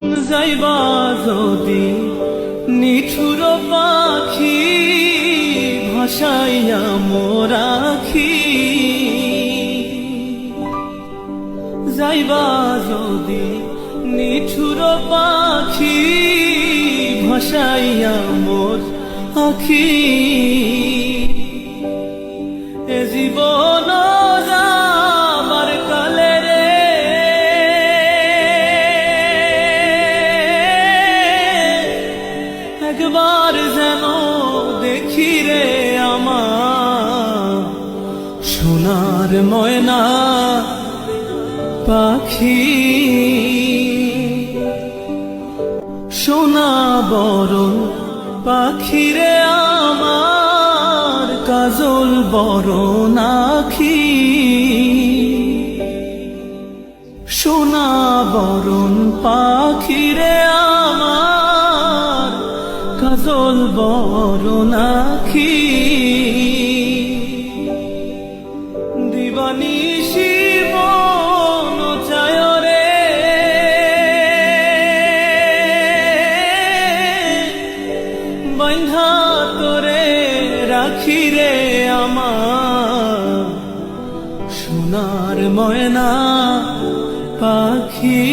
যাইবা যদি নিঠুর পাখি ভাসাইয়া মোরাখি, যাইবা যদি নিঠুর পাখি ভাসাইয়া মোর আখি, এ জীবন যাবার কালে রে একবার যেন দেখি রে আমার সোনার ময়না পাখি। সোনা বড় পাখি রে আমার কাজল বড় নাখি, সোনা বরণ পাখি রে আমার কাজল বড় নাখি। দিবানিশি মন চায় রে বন্ধা তোরে রাখি রে আমার সোনার ময়না পাখি।